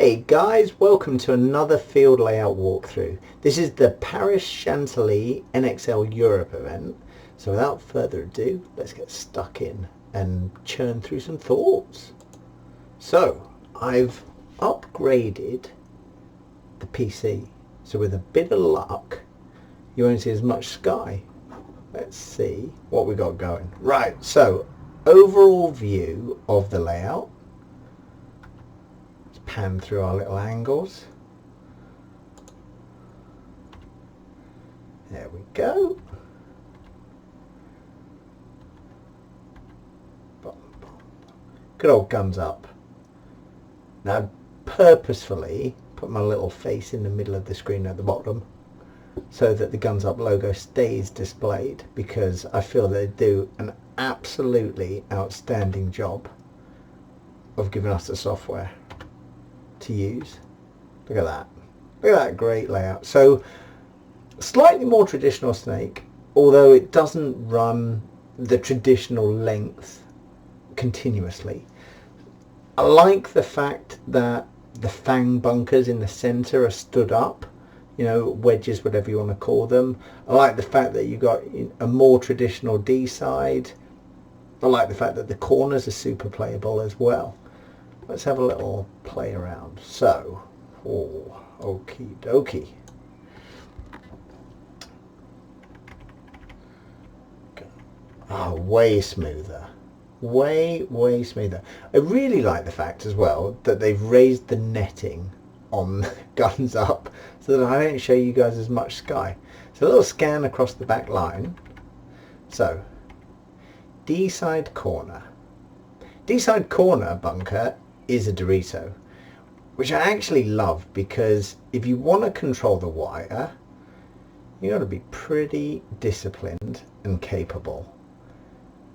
Hey guys, welcome to another field layout walkthrough. This is the Paris Chantilly NXL Europe event. So without further ado, let's get stuck in and churn through some thoughts. So I've upgraded the PC. So with a bit of luck, you won't see as much sky. Let's see what we got going. Right, so overall view of the layout. Pan through our little angles. There we go. Good old guns up. Now purposefully put my little face in the middle of the screen at the bottom so that the guns up logo stays displayed, because I feel they do an absolutely outstanding job of giving us the software to use. Look at that. Look at that great layout. So slightly more traditional Snake, although it doesn't run the traditional length continuously. I like the fact that the fang bunkers in the center are stood up, you know, wedges, whatever you want to call them. I like the fact that you got a more traditional D side. I like the fact that the corners are super playable as well. Let's have a little play around. So, okie dokie. Oh, way smoother. Way smoother. I really like the fact as well that they've raised the netting on guns up so that I don't show you guys as much sky. So a little scan across the back line. So, D-side corner. D-side corner bunker is a Dorito, which I actually love, because if you want to control the wire, you got to be pretty disciplined and capable.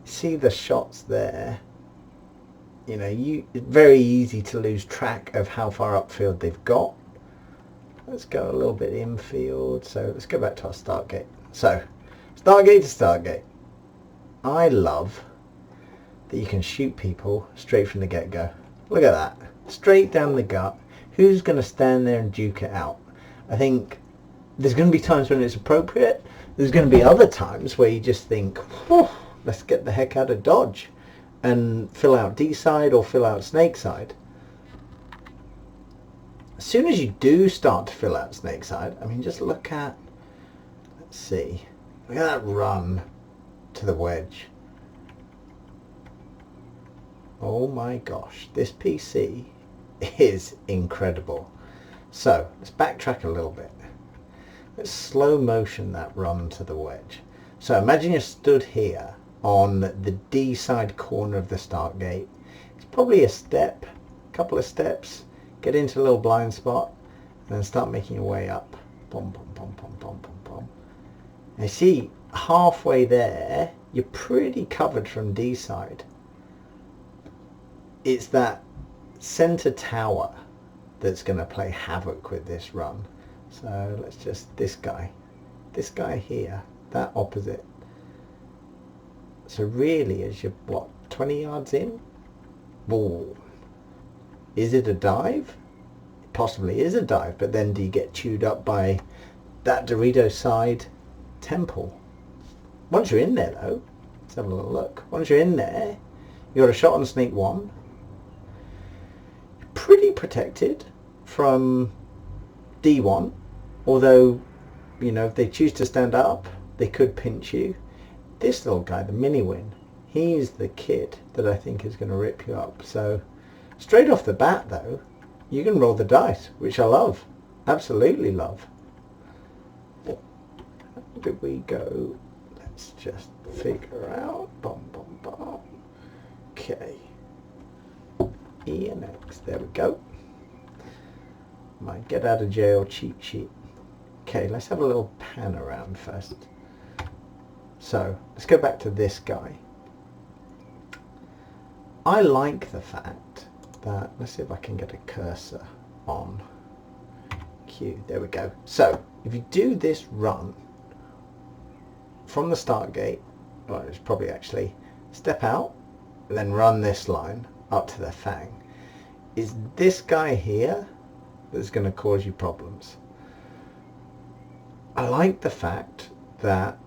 See the shots there, you know, it's very easy to lose track of how far upfield they've got. Let's go a little bit infield. So let's go back to our start gate. So start gate to start gate. I love that you can shoot people straight from the get-go. Look at that. Straight down the gut. Who's going to stand there and duke it out? I think there's going to be times when it's appropriate. There's going to be other times where you just think, let's get the heck out of Dodge and fill out D-side or fill out Snake side. As soon as you do start to fill out Snake side, I mean, just look at, let's see, look at that run to the wedge. Oh my gosh, this PC is incredible. So let's backtrack a little bit. Let's slow motion that run to the wedge. So imagine you're stood here on the D side corner of the start gate. It's probably a step, a couple of steps, get into a little blind spot, and then start making your way up. Bom, bom, bom, bom, bom, bom, bom. And you see, halfway there, you're pretty covered from D side. It's that center tower that's going to play havoc with this run. So let's just, this guy here, that opposite. So really, as you're, what, 20 yards in? Boom. Is it a dive? It possibly is a dive, but then do you get chewed up by that Dorito side temple? Once you're in there though, let's have a little look. Once you're in there, you got a shot on Snake 1. Pretty protected from D1, although, you know, if they choose to stand up, they could pinch you. This little guy, the mini win, he's the kid that I think is going to rip you up. So straight off the bat though, you can roll the dice, which I love, absolutely love. How did we go? Let's just figure out. Bum, bum, bum. Okay. E and X, there we go. My get out of jail cheat sheet. Okay, let's have a little pan around first. So let's go back to this guy. I like the fact that, let's see if I can get a cursor on Q. There we go. So if you do this run from the start gate, well, it's probably actually step out and then run this line up to the fang. It's this guy here that's going to cause you problems. I like the fact that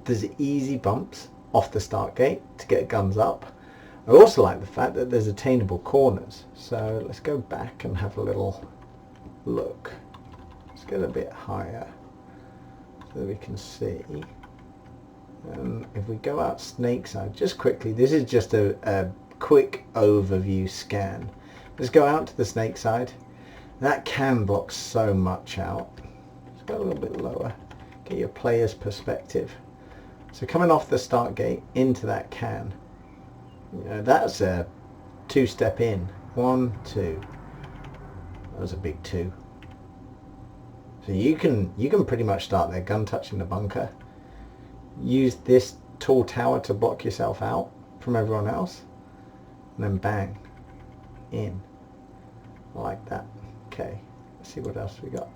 there's easy bumps off the start gate to get guns up. I also like the fact that there's attainable corners. So let's go back and have a little look. Let's get a bit higher so that we can see. If we go out snake side, just quickly, this is just a quick overview scan. Let's go out to the snake side. That can block so much out. Let's go a little bit lower, get your player's perspective. So coming off the start gate into that can, you know, that's a two-step in. 1, 2. That was a big 2. So you can pretty much start there, gun touching the bunker. Use this tall tower to block yourself out from everyone else, and then bang in. I like that. Okay, let's see what else we got.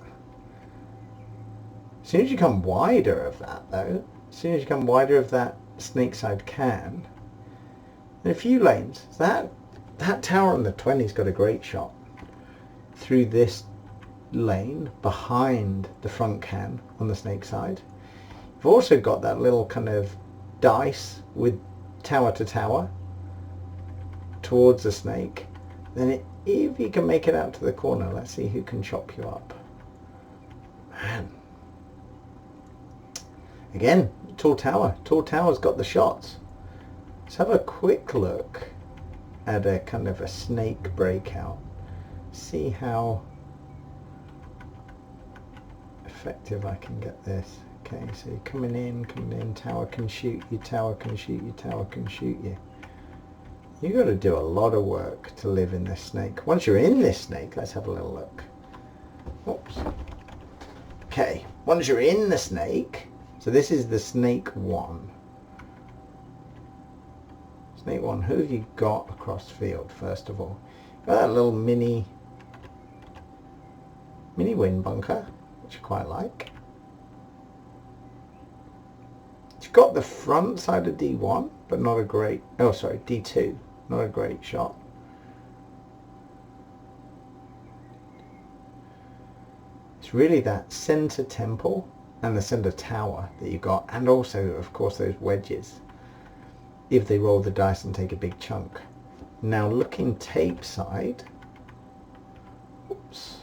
As soon as you come wider of that though, as soon as you come wider of that snake side can, in a few lanes, that tower on the 20's got a great shot through this lane behind the front can on the snake side. You've also got that little kind of dice with tower to tower towards the snake. Then if you can make it out to the corner, let's see who can chop you up. Man. Again, tall tower. Tall tower's got the shots. Let's have a quick look at a kind of a snake breakout. See how effective I can get this. Okay, so you're coming in, tower can shoot you, tower can shoot you, tower can shoot you. You've got to do a lot of work to live in this snake. Once you're in this snake, let's have a little look. Oops. Okay, once you're in the snake, so this is the snake 1. Snake 1, who have you got across field, first of all? Got that little mini wind bunker, which I quite like. You've got the front side of D1, but not a great, oh sorry, D2, not a great shot. It's really that center temple and the center tower that you got, and also of course those wedges, if they roll the dice and take a big chunk. Now looking tape side, oops,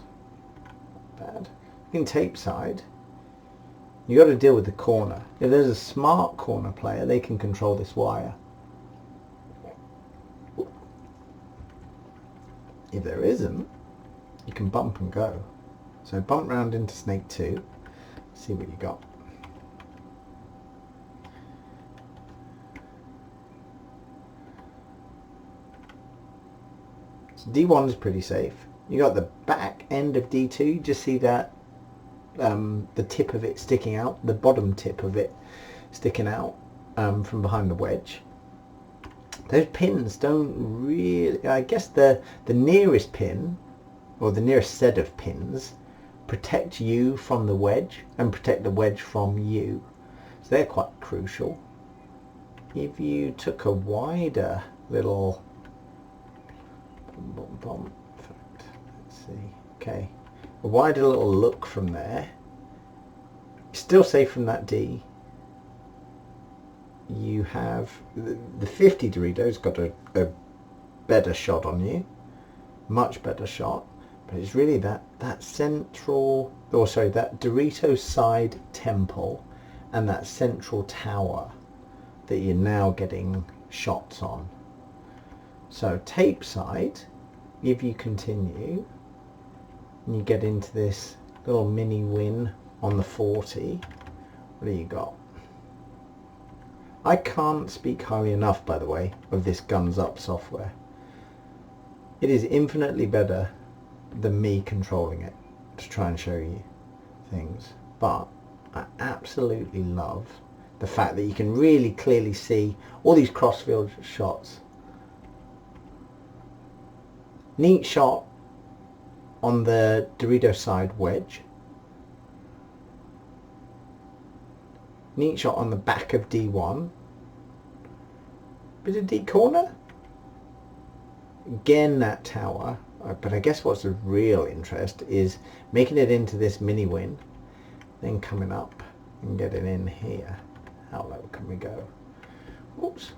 not bad. Looking tape side, you got to deal with the corner. If there's a smart corner player, they can control this wire. If there isn't, you can bump and go. So bump round into snake 2, see what you got. So D1 is pretty safe. You got the back end of D2, just see that the tip of it sticking out, the bottom tip of it sticking out from behind the wedge. Those pins don't really, I guess the nearest pin, or the nearest set of pins, protect you from the wedge and protect the wedge from you. So they're quite crucial. If you took a wider little let's see, okay, a wider little look from there, still safe from that D. You have the 50 Dorito's got a better shot on you, much better shot, but it's really that central, or sorry, that Dorito side temple and that central tower that you're now getting shots on. So tape side, if you continue and you get into this little mini win on the 40, what do you got? I can't speak highly enough, by the way, of this Guns Up software. It is infinitely better than me controlling it to try and show you things, but I absolutely love the fact that you can really clearly see all these crossfield shots. Neat shot on the Dorito side wedge. Neat shot on the back of D1. Bit of D corner. Again that tower. But I guess what's of real interest is making it into this mini win, then coming up and getting in here. How low can we go? Oops.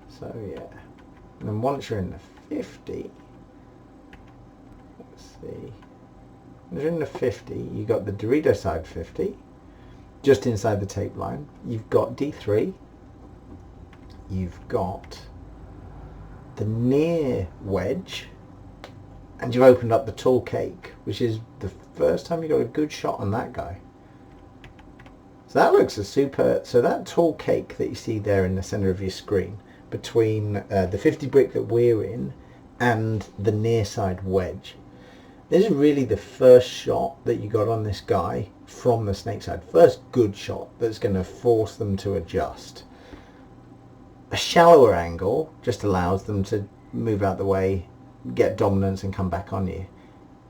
So yeah. And then once you're in the 50, let's see. Once you're in the 50, you got the Dorito side 50, just inside the tape line. You've got D3. You've got the near wedge, and you've opened up the tall cake, which is the first time you got a good shot on that guy. So that looks a super. So that tall cake that you see there in the center of your screen, between the 50 brick that we're in and the near side wedge, this is really the first shot that you got on this guy from the snake side. First good shot that's going to force them to adjust. A shallower angle just allows them to move out the way, get dominance and come back on you.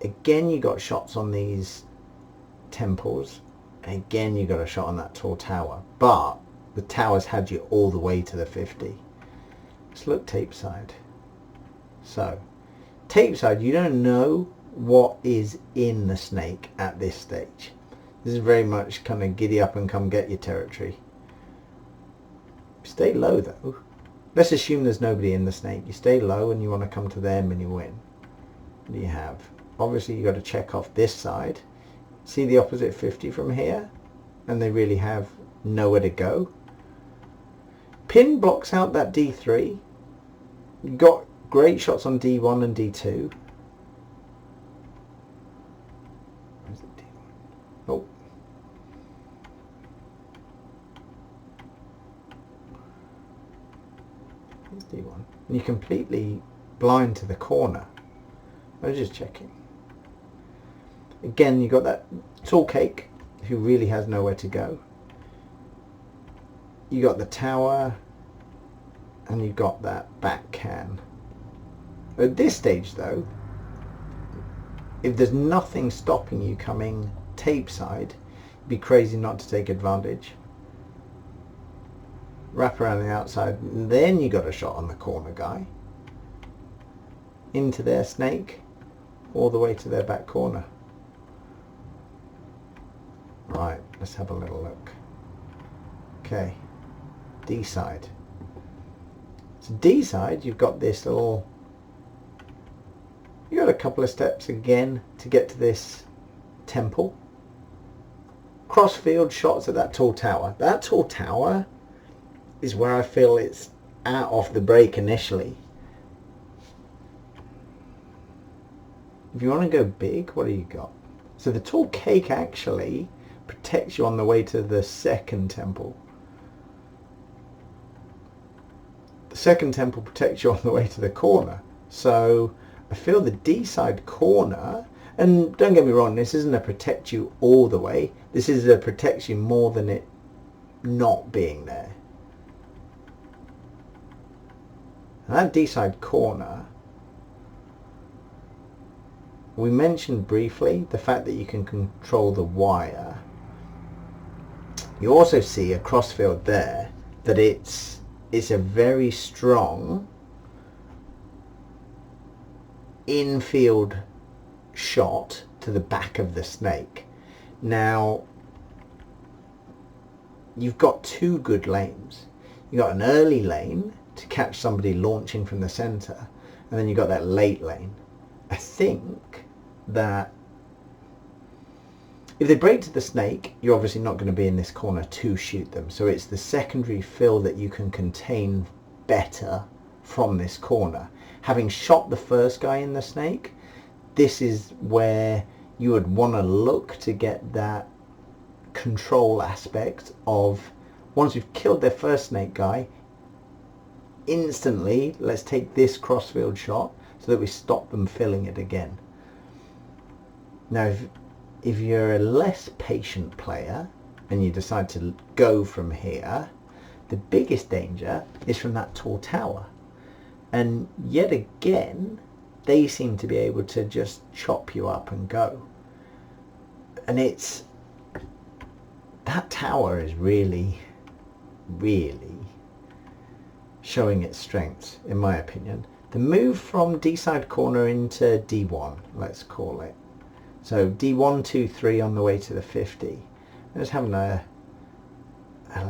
Again, you got shots on these temples. And again, you got a shot on that tall tower. But the tower's had you all the way to the 50. Let's look tape side. So, tape side, you don't know what is in the snake at this stage. This is very much kind of giddy up and come get your territory. Stay low though. Let's assume there's nobody in the snake. You stay low and you want to come to them and you win. What do you have? Obviously you got to check off this side. See the opposite 50 from here? And they really have nowhere to go. Pin blocks out that D3. You got great shots on D1 and D2. Where's the D1? Oh. D1. And you're completely blind to the corner. I was just checking. Again, you got that tall cake who really has nowhere to go. You got the tower and you got that back can. At this stage though, if there's nothing stopping you coming tape side, it'd be crazy not to take advantage. Wrap around the outside, and then you got a shot on the corner guy. Into their snake, all the way to their back corner. Right, let's have a little look. Okay, D side. So D side, you've got this little, you got a couple of steps again to get to this temple. Crossfield shots at that tall tower. That tall tower is where I feel it's out off the break initially. If you want to go big, what do you got? So the tall cake actually protects you on the way to the second temple. The second temple protects you on the way to the corner. So I feel the D side corner, and don't get me wrong, this isn't a protect you all the way. This is a protect you more than it not being there. And that D-side corner, we mentioned briefly the fact that you can control the wire. You also see a crossfield there that it's a very strong infield shot to the back of the snake. Now, you've got two good lanes. You've got an early lane to catch somebody launching from the center, and then you got that late lane. I think that if they break to the snake, you're obviously not going to be in this corner to shoot them, so it's the secondary fill that you can contain better from this corner. Having shot the first guy in the snake, this is where you would want to look to get that control aspect of, once you've killed their first snake guy, instantly let's take this crossfield shot so that we stop them filling it again. Now if you're a less patient player and you decide to go from here, the biggest danger is from that tall tower, and yet again they seem to be able to just chop you up and go. And it's, that tower is really showing its strengths, in my opinion. The move from D side corner into D1, let's call it. So D1, 2, 3 on the way to the 50. I'm just having a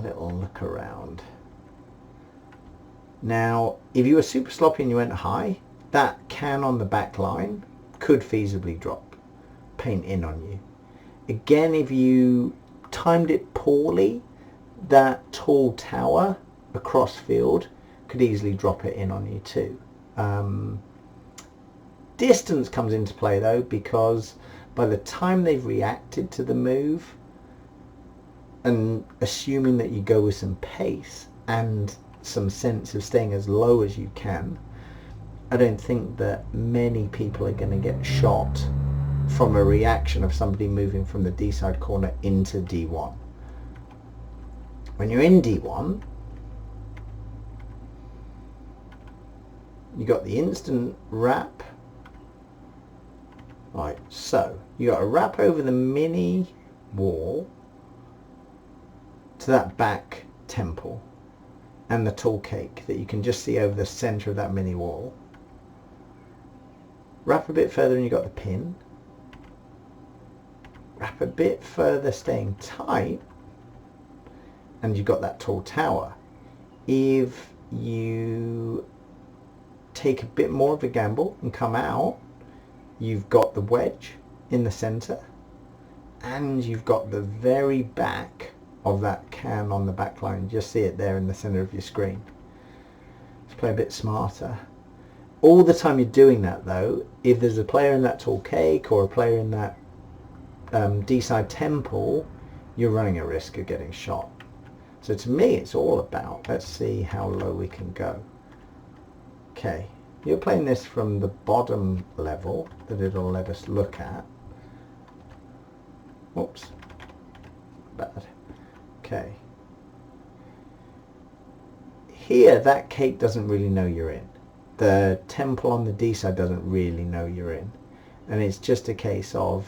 little look around. Now, if you were super sloppy and you went high, that can on the back line could feasibly drop paint in on you. Again, if you timed it poorly, that tall tower across field could easily drop it in on you too. Distance comes into play though, because by the time they've reacted to the move, and assuming that you go with some pace and some sense of staying as low as you can, I don't think that many people are going to get shot from a reaction of somebody moving from the D side corner into D1. When you're in D1, you got the instant wrap. Right, so you got a wrap over the mini wall to that back temple and the tall cake that you can just see over the center of that mini wall. Wrap a bit further and you got the pin. Wrap a bit further, staying tight, and you've got that tall tower. If you take a bit more of a gamble and come out, you've got the wedge in the center, and you've got the very back of that can on the back line. Just see it there in the center of your screen. Let's play a bit smarter. All the time you're doing that though, if there's a player in that tall cake or a player in that D-side temple, you're running a risk of getting shot. So to me it's all about, let's see how low we can go. Okay, you're playing this from the bottom level that it'll let us look at. Whoops, bad. Okay. Here that cake doesn't really know you're in. The temple on the D side doesn't really know you're in. And it's just a case of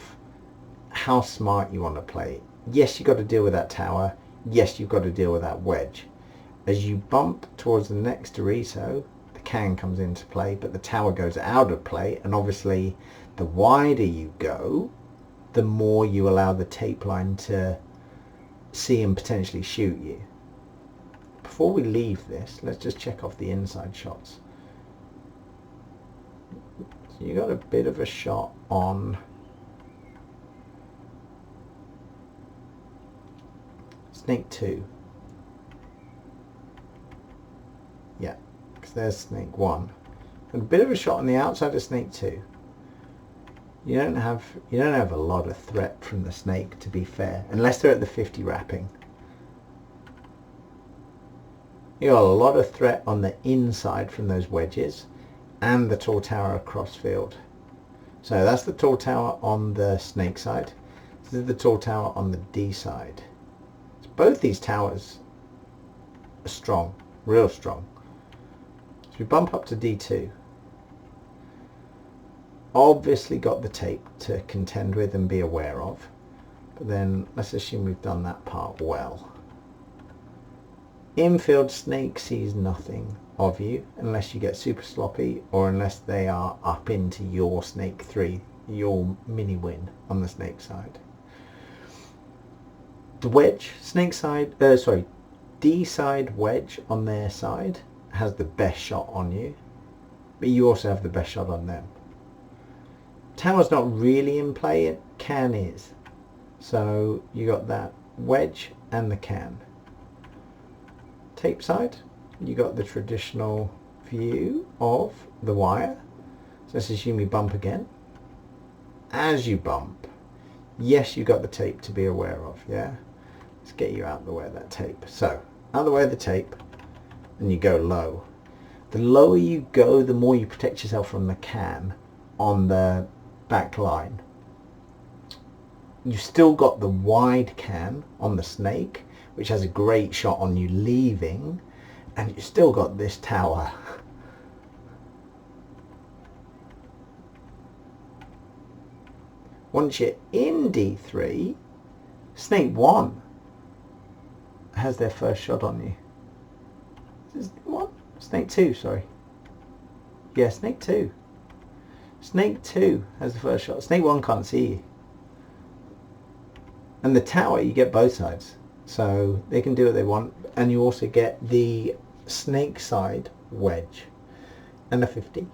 how smart you want to play. Yes, you've got to deal with that tower. Yes, you've got to deal with that wedge. As you bump towards the next Dorito, the can comes into play, but the tower goes out of play. And obviously, the wider you go, the more you allow the tape line to see and potentially shoot you. Before we leave this, let's just check off the inside shots. So you got a bit of a shot on snake 2. Yeah, because there's snake 1. And a bit of a shot on the outside of snake 2. You don't have a lot of threat from the snake, to be fair, unless they're at the 50 wrapping. You got a lot of threat on the inside from those wedges and the tall tower across field. So that's the tall tower on the snake side. This is the tall tower on the D side. So both these towers are strong, real strong. So we bump up to D2. Obviously got the tape to contend with and be aware of, but then let's assume we've done that part well. Infield, snake sees nothing of you unless you get super sloppy or unless they are up into your snake 3, your mini win on the snake side. The wedge, snake side, D side wedge on their side has the best shot on you, but you also have the best shot on them. Tower's not really in play, it can is. So you got that wedge and the can. Tape side, you got the traditional view of the wire. So let's assume you bump again. As you bump, yes, you got the tape to be aware of, yeah? Let's get you out of the way of that tape. So, out of the way of the tape, and you go low. The lower you go, the more you protect yourself from the can on the back line. You've still got the wide can on the snake, which has a great shot on you leaving, and you've still got this tower. Once you're in D3, snake 1 has their first shot on you. Is this 1? Snake 2, sorry. Yeah, snake 2. Snake 2 has the first shot. Snake 1 can't see you. And the tower, you get both sides. So they can do what they want. And you also get the snake side wedge. And a 50.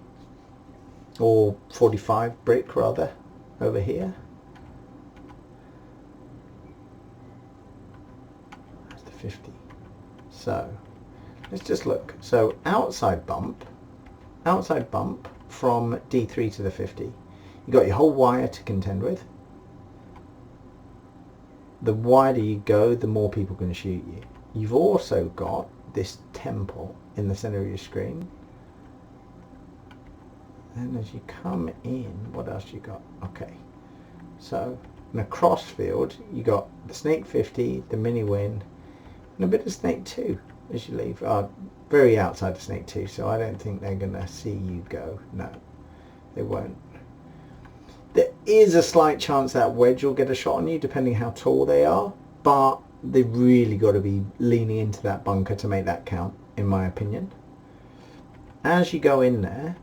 Or 45 brick, rather, over here. That's the 50. So, let's just look. So, outside bump from D3 to the 50. You've got your whole wire to contend with. The wider you go, the more people can shoot you. You've also got this temple in the center of your screen. And as you come in, what else you got? Okay, so in a cross field, you got the snake 50, the mini win, and a bit of snake 2 as you leave. Very outside of snake 2, so I don't think they're going to see you go. No, they won't. There is a slight chance that wedge will get a shot on you, depending how tall they are, but they've really got to be leaning into that bunker to make that count, in my opinion. As you go in there,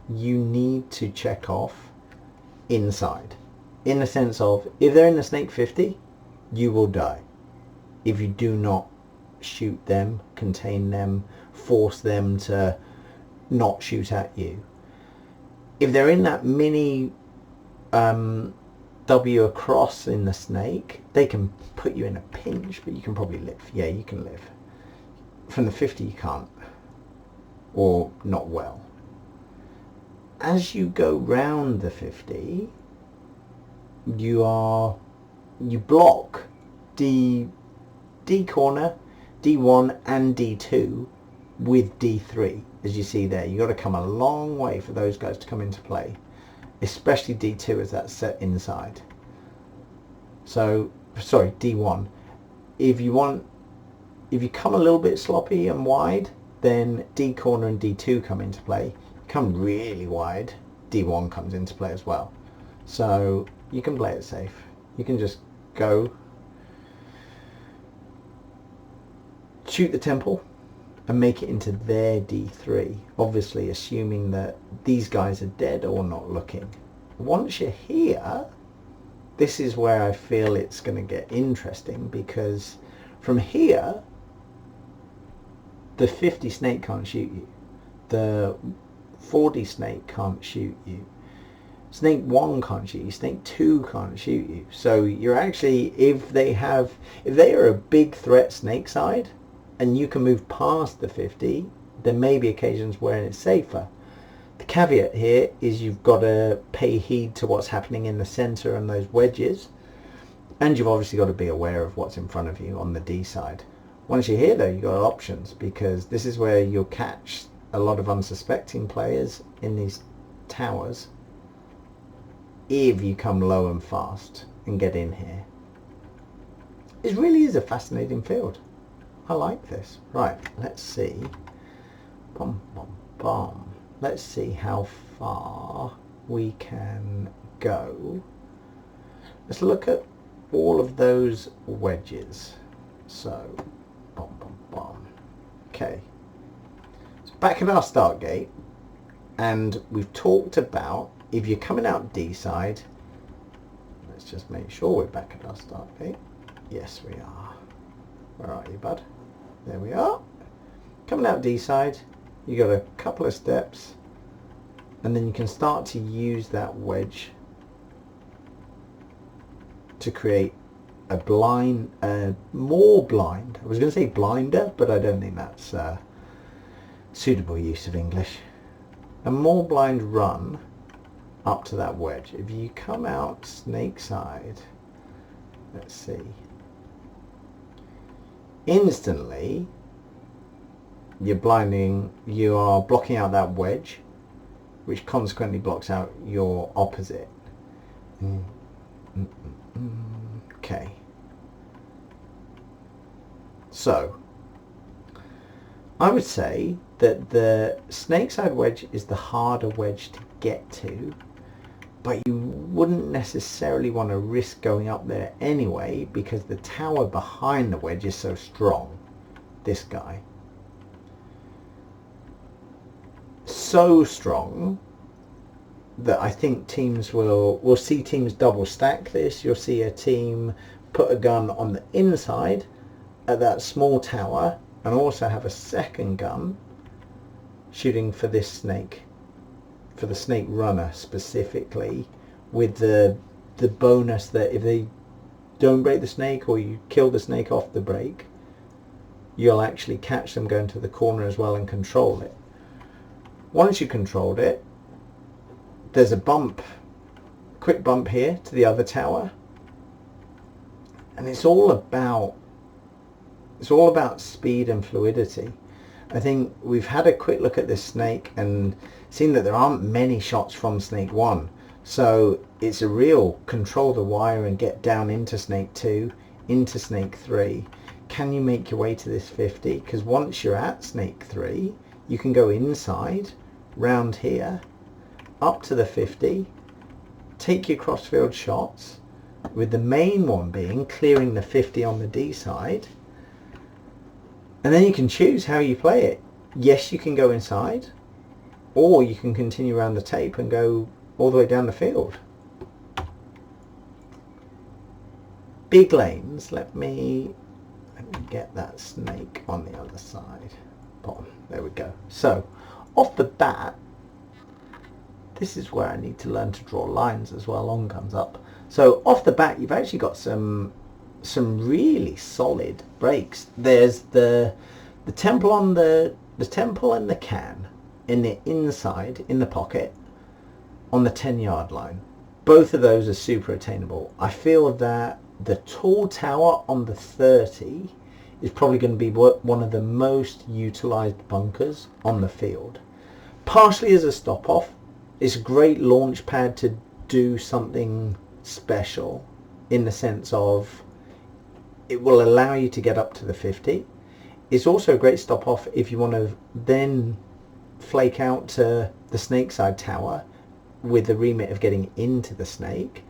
you need to check off inside. In the sense of, if they're in the snake 50, you will die. If you do not shoot them, contain them, force them to not shoot at you. If they're in that mini W across in the snake, they can put you in a pinch, but you can probably live. Yeah, you can live. From the 50 you can't. Or not well. As you go round the 50, you block D corner, D1 and D2 with D3, as you see there. You've got to come a long way for those guys to come into play, especially D2 as that's set inside. So, sorry, D1. If you come a little bit sloppy and wide, then D corner and D2 come into play. You come really wide, D1 comes into play as well. So you can play it safe. You can just go shoot the temple and make it into their D3, obviously assuming that these guys are dead or not looking. Once you're here, this is where I feel it's going to get interesting, because from here the 50 snake can't shoot you, the 40 snake can't shoot you, snake 1 can't shoot you, snake 2 can't shoot you. So you're actually, if they are a big threat snake side and you can move past the 50, there may be occasions where it's safer. The caveat here is you've got to pay heed to what's happening in the center and those wedges, and you've obviously got to be aware of what's in front of you on the D side. Once you're here though, you've got options, because this is where you'll catch a lot of unsuspecting players in these towers if you come low and fast and get in here. It really is a fascinating field. I like this. Right, let's see. Bum, bum, bum. Let's see how far we can go. Let's look at all of those wedges. So, bum, bum, bum. Okay. So back at our start gate, and we've talked about if you're coming out D side, let's just make sure we're back at our start gate. Yes, we are. Where are you, bud? There we are. Coming out D side, you got a couple of steps, and then you can start to use that wedge to create a blind, more blind. I was going to say blinder, but I don't think that's suitable use of English. A more blind run up to that wedge. If you come out snake side, let's see, instantly you're blinding, you are blocking out that wedge, which consequently blocks out your opposite. Okay, so I would say that the snake side wedge is the harder wedge to get to, but you wouldn't necessarily want to risk going up there anyway, because the tower behind the wedge is so strong, this guy. so strong that I think teams we'll see teams double stack this. You'll see a team put a gun on the inside at that small tower and also have a second gun shooting for this snake, for the snake runner specifically, with the bonus that if they don't break the snake or you kill the snake off the break, you'll actually catch them going to the corner as well and control it. Once you controlled it, there's a bump, quick bump here to the other tower, and it's all about speed and fluidity. I think we've had a quick look at this snake and seen that there aren't many shots from snake 1, so it's a real control the wire and get down into snake 2, into snake 3. Can you make your way to this 50? Because once you're at snake 3, you can go inside, round here, up to the 50, take your crossfield shots, with the main one being clearing the 50 on the D side, and then you can choose how you play it. Yes, you can go inside, or you can continue around the tape and go all the way down the field. Big lanes. Let me get that snake on the other side. Bottom. There we go. So off the bat, this is where I need to learn to draw lines as well on guns up. So off the bat, you've actually got some really solid breaks. There's the temple on the temple and the can in the inside in the pocket on the 10-yard line. Both of those are super attainable. I feel that the tall tower on the 30 is probably going to be one of the most utilized bunkers on the field. Partially as a stop off. It's a great launch pad to do something special, in the sense of it will allow you to get up to the 50. It's also a great stop off if you want to then flake out to the snake side tower with the remit of getting into the snake.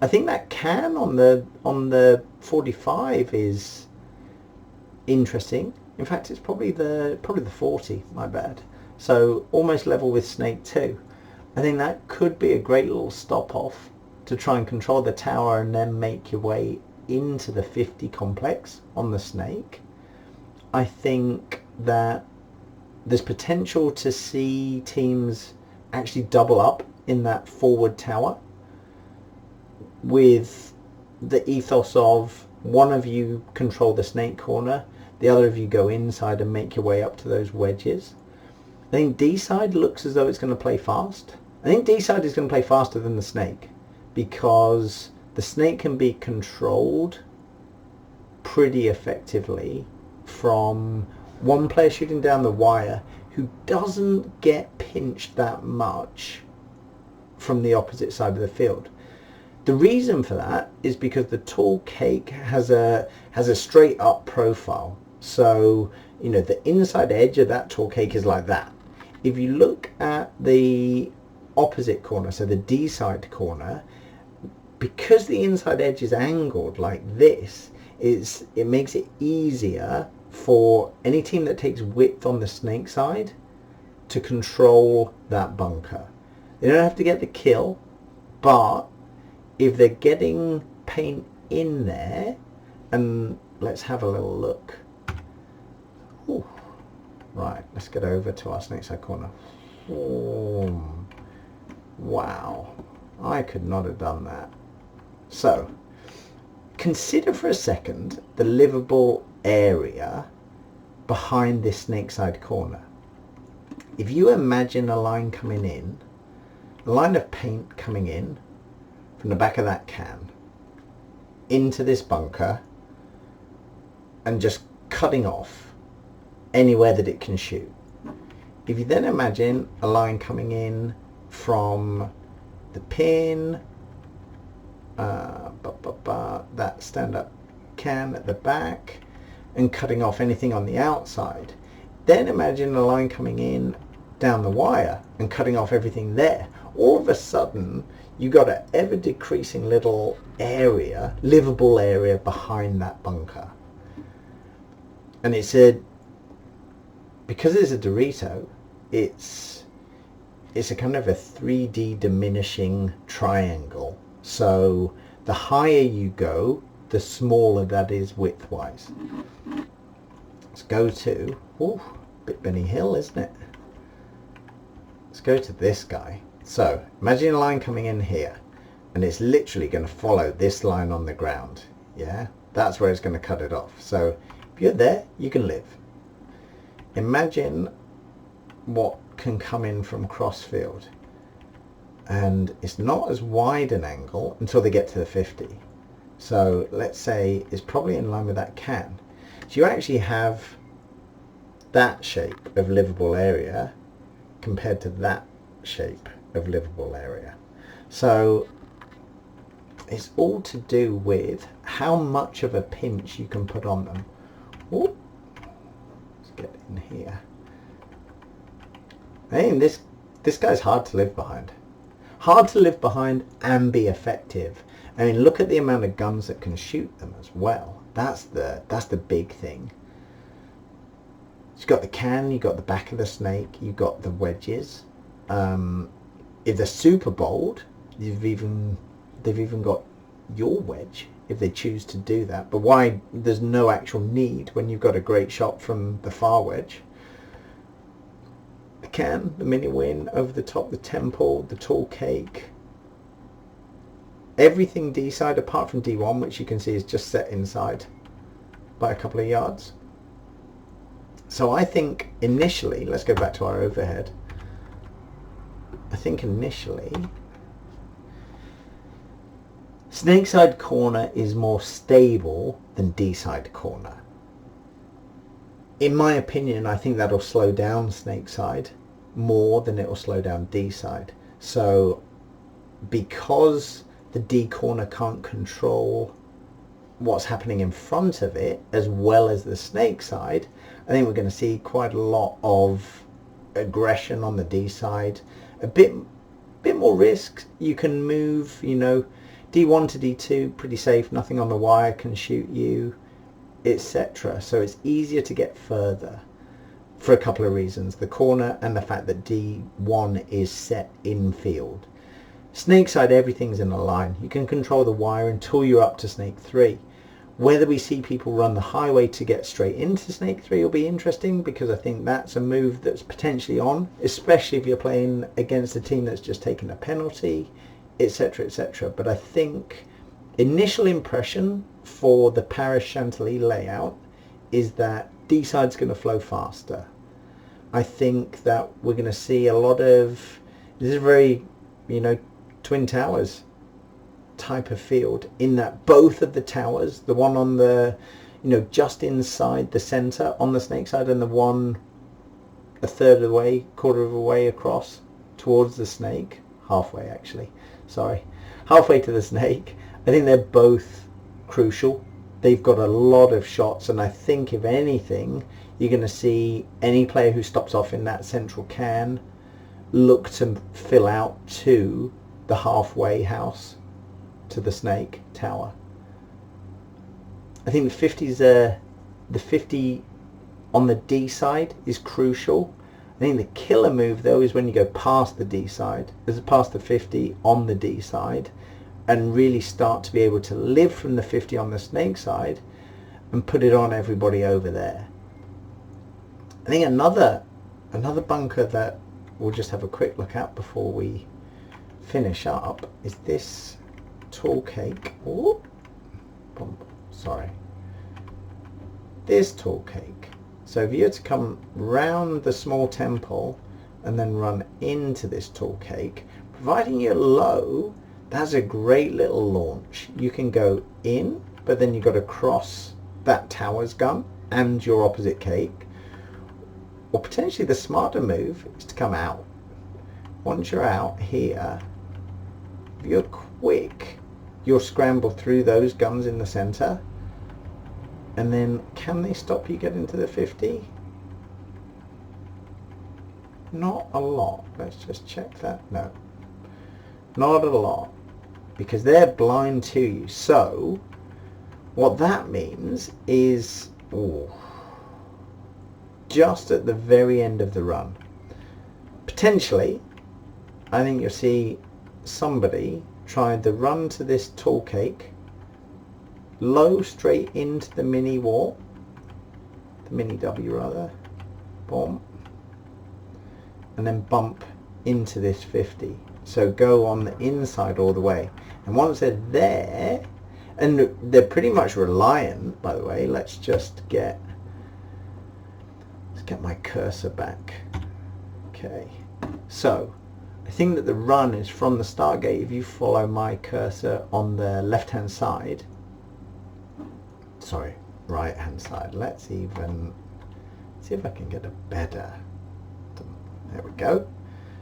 I think that can on the 45 is interesting. In fact, it's probably the 40, my bad. So almost level with snake 2. I think that could be a great little stop off to try and control the tower and then make your way into the 50 complex on the snake. I think that there's potential to see teams actually double up in that forward tower with the ethos of one of you control the snake corner, the other of you go inside and make your way up to those wedges. I think D side looks as though it's going to play fast. I think D side is going to play faster than the snake, because the snake can be controlled pretty effectively from one player shooting down the wire who doesn't get pinched that much from the opposite side of the field. The reason for that is because the tall cake has a straight up profile. So, you know, the inside edge of that tall cake is like that. If you look at the opposite corner, so the D side corner, because the inside edge is angled like this, it makes it easier for any team that takes width on the snake side to control that bunker. They don't have to get the kill, but if they're getting paint in there, and let's have a little look. Ooh. Right, let's get over to our snake side corner. Oh, wow, I could not have done that. So, consider for a second the livable area behind this snake side corner. If you imagine a line coming in, a line of paint coming in from the back of that can into this bunker and just cutting off anywhere that it can shoot. If you then imagine a line coming in from the pin, that stand-up can at the back, and cutting off anything on the outside, then imagine a line coming in down the wire and cutting off everything there. All of a sudden you got an ever decreasing little area, livable area behind that bunker. And because it's a Dorito, it's it's a kind of a 3D diminishing triangle. So the higher you go, the smaller that is width-wise. Let's go to, ooh, bit Benny Hill, isn't it? Let's go to this guy. So imagine a line coming in here, and it's literally going to follow this line on the ground. Yeah, that's where it's going to cut it off. So if you're there, you can live. Imagine what can come in from crossfield, and it's not as wide an angle until they get to the 50. So let's say it's probably in line with that can. So you actually have that shape of livable area compared to that shape of livable area. So it's all to do with how much of a pinch you can put on them. Ooh. Let's get in here. I mean, this guy's hard to live behind. Hard to live behind and be effective. I mean, look at the amount of guns that can shoot them as well. That's the big thing. You've got the can, you've got the back of the snake, you've got the wedges. If they're super bold, they've even got your wedge if they choose to do that. But why? There's no actual need when you've got a great shot from the far wedge. The can, the mini win, over the top, the temple, the tall cake. Everything D side apart from D1, which you can see is just set inside by a couple of yards. So I think initially, let's go back to our overhead. I think initially snake side corner is more stable than D side corner. In my opinion, I think that'll slow down snake side more than it will slow down D side. So because the D corner can't control what's happening in front of it as well as the snake side, I think we're going to see quite a lot of aggression on the D side. A bit more risk. You can move, you know, D1 to D2, pretty safe, nothing on the wire can shoot you, etc. So it's easier to get further for a couple of reasons. The corner and the fact that D1 is set in field. Snake side, everything's in a line. You can control the wire until you're up to snake 3. Whether we see people run the highway to get straight into snake 3 will be interesting, because I think that's a move that's potentially on, especially if you're playing against a team that's just taken a penalty, etc, etc. But I think initial impression for the Paris Chantilly layout is that D side's going to flow faster. I think that we're going to see a lot of, this is very, you know, Twin Towers type of field, in that both of the towers, the one on the, you know, just inside the center on the snake side, and the one a third of the way, quarter of the way across towards the snake, halfway actually, sorry, halfway to the snake. I think they're both crucial. They've got a lot of shots, and I think if anything, you're going to see any player who stops off in that central can look to fill out to the halfway house, to the snake tower. I think the 50 on the D side is crucial. I think the killer move though is when you go past the D side, past the 50 on the D side, and really start to be able to live from the 50 on the snake side and put it on everybody over there. I think another bunker that we'll just have a quick look at before we finish up is this tall cake. Oh, sorry, this tall cake. So if you were to come round the small temple and then run into this tall cake, providing you're low, that's a great little launch. You can go in, but then you've got to cross that tower's gun and your opposite cake. Or potentially the smarter move is to come out. Once you're out here, if you're quick, you'll scramble through those guns in the center. And then can they stop you getting to the 50? Not a lot. Let's just check that. No, not a lot, because they're blind to you. So what that means is, ooh, just at the very end of the run, potentially I think you'll see somebody tried the run to this tall cake, low straight into the mini wart, the mini W rather, boom, and then bump into this 50. So go on the inside all the way. And once they're there, and they're pretty much reliant, by the way, let's get my cursor back. Okay, so I think that the run is from the start gate. If you follow my cursor on the left hand side, sorry, right hand side, let's even see if I can get a better, there we go.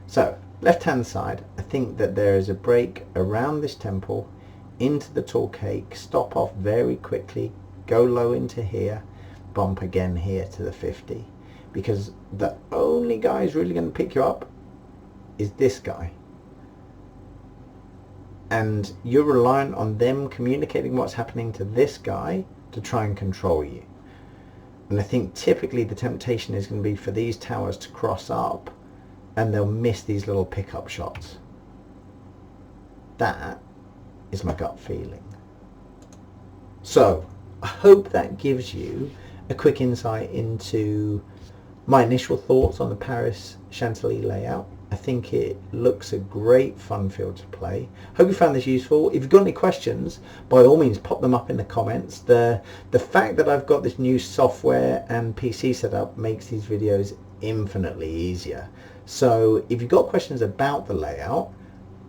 So left hand side, I think that there is a break around this temple into the tall cake, stop off very quickly, go low into here, bump again here to the 50, because the only guy who's really going to pick you up is this guy, and you're reliant on them communicating what's happening to this guy to try and control you. And I think typically the temptation is going to be for these towers to cross up and they'll miss these little pickup shots. That is my gut feeling. So I hope that gives you a quick insight into my initial thoughts on the Paris Chantilly layout. I think it looks a great fun field to play. Hope you found this useful. If you've got any questions, by all means pop them up in the comments. The fact that I've got this new software and PC setup makes these videos infinitely easier. So if you've got questions about the layout,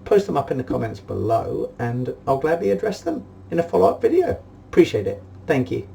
post them up in the comments below and I'll gladly address them in a follow-up video. Appreciate it. Thank you.